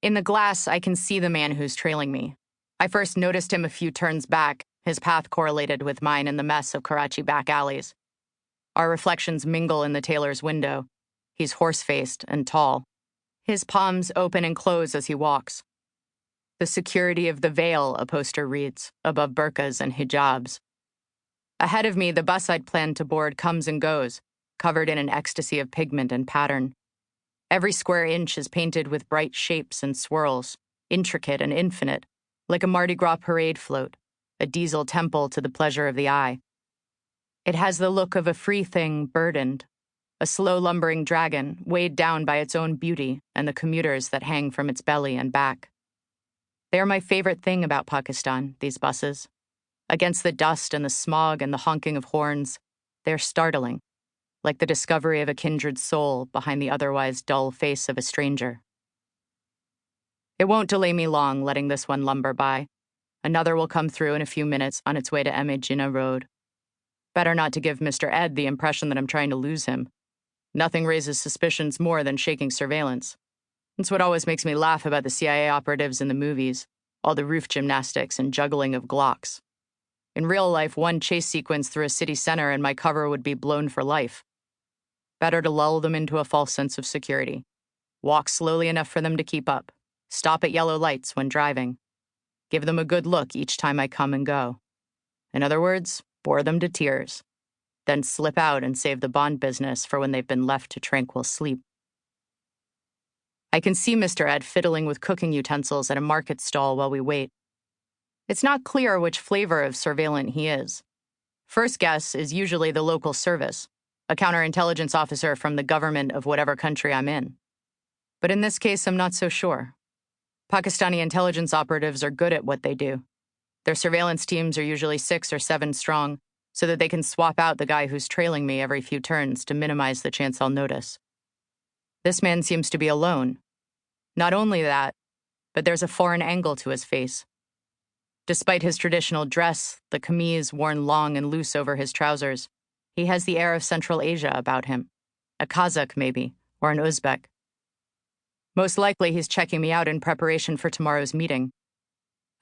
In the glass, I can see the man who's trailing me. I first noticed him a few turns back, his path correlated with mine in the mess of Karachi back alleys. Our reflections mingle in the tailor's window. He's horse-faced and tall. His palms open and close as he walks. The security of the veil, a poster reads, above burqas and hijabs. Ahead of me, the bus I'd planned to board comes and goes, covered in an ecstasy of pigment and pattern. Every square inch is painted with bright shapes and swirls, intricate and infinite, like a Mardi Gras parade float, a diesel temple to the pleasure of the eye. It has the look of a free thing burdened, a slow lumbering dragon weighed down by its own beauty and the commuters that hang from its belly and back. They are my favorite thing about Pakistan, these buses. Against the dust and the smog and the honking of horns, they're startling, like the discovery of a kindred soul behind the otherwise dull face of a stranger. It won't delay me long letting this one lumber by. Another will come through in a few minutes on its way to Jinnah Road. Better not to give Mr. Ed the impression that I'm trying to lose him. Nothing raises suspicions more than shaking surveillance. It's what always makes me laugh about the CIA operatives in the movies, all the roof gymnastics and juggling of Glocks. In real life, one chase sequence through a city center and my cover would be blown for life. Better to lull them into a false sense of security. Walk slowly enough for them to keep up. Stop at yellow lights when driving. Give them a good look each time I come and go. In other words, bore them to tears. Then slip out and save the Bond business for when they've been left to tranquil sleep. I can see Mr. Ed fiddling with cooking utensils at a market stall while we wait. It's not clear which flavor of surveillant he is. First guess is usually the local service, a counterintelligence officer from the government of whatever country I'm in. But in this case, I'm not so sure. Pakistani intelligence operatives are good at what they do. Their surveillance teams are usually 6 or 7 strong, so that they can swap out the guy who's trailing me every few turns to minimize the chance I'll notice. This man seems to be alone. Not only that, but there's a foreign angle to his face. Despite his traditional dress, the kameez worn long and loose over his trousers, he has the air of Central Asia about him. A Kazakh, maybe, or an Uzbek. Most likely he's checking me out in preparation for tomorrow's meeting.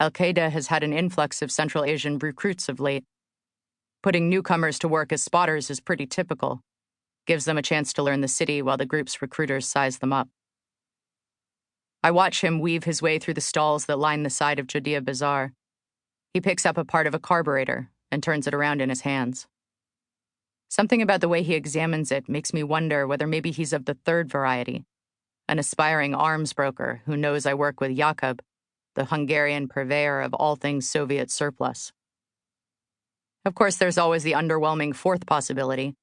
Al-Qaeda has had an influx of Central Asian recruits of late. Putting newcomers to work as spotters is pretty typical. Gives them a chance to learn the city while the group's recruiters size them up. I watch him weave his way through the stalls that line the side of Judea Bazaar. He picks up a part of a carburetor and turns it around in his hands. Something about the way he examines it makes me wonder whether maybe he's of the third variety, an aspiring arms broker who knows I work with Jakub, the Hungarian purveyor of all things Soviet surplus. Of course, there's always the underwhelming fourth possibility.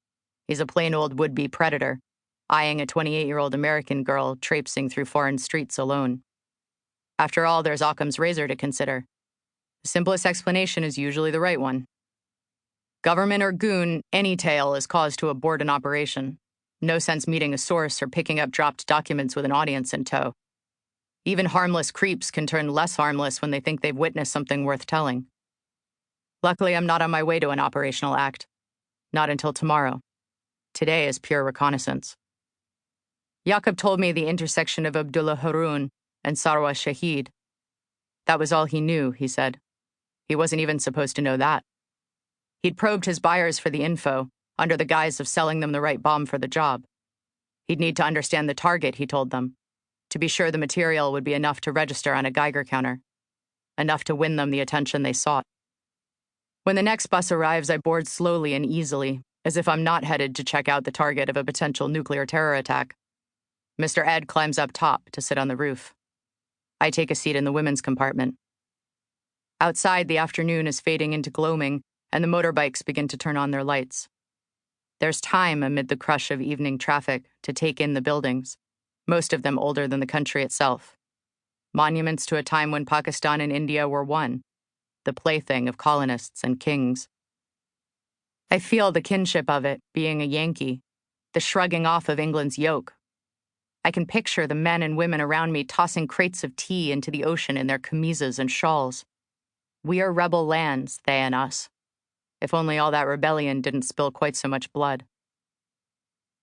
He's a plain old would-be predator, eyeing a 28-year-old American girl traipsing through foreign streets alone. After all, there's Occam's razor to consider. The simplest explanation is usually the right one. Government or goon, any tale is cause to abort an operation. No sense meeting a source or picking up dropped documents with an audience in tow. Even harmless creeps can turn less harmless when they think they've witnessed something worth telling. Luckily, I'm not on my way to an operational act. Not until tomorrow. Today is pure reconnaissance. Jakub told me the intersection of Abdullah Haroun and Sarwa Shahid. That was all he knew, he said. He wasn't even supposed to know that. He'd probed his buyers for the info, under the guise of selling them the right bomb for the job. He'd need to understand the target, he told them, to be sure the material would be enough to register on a Geiger counter, enough to win them the attention they sought. When the next bus arrives, I board slowly and easily, as if I'm not headed to check out the target of a potential nuclear terror attack. Mr. Ed climbs up top to sit on the roof. I take a seat in the women's compartment. Outside, the afternoon is fading into gloaming, and the motorbikes begin to turn on their lights. There's time amid the crush of evening traffic to take in the buildings, most of them older than the country itself. Monuments to a time when Pakistan and India were one, the plaything of colonists and kings. I feel the kinship of it, being a Yankee, the shrugging off of England's yoke. I can picture the men and women around me tossing crates of tea into the ocean in their chemisas and shawls. We are rebel lands, they and us. If only all that rebellion didn't spill quite so much blood.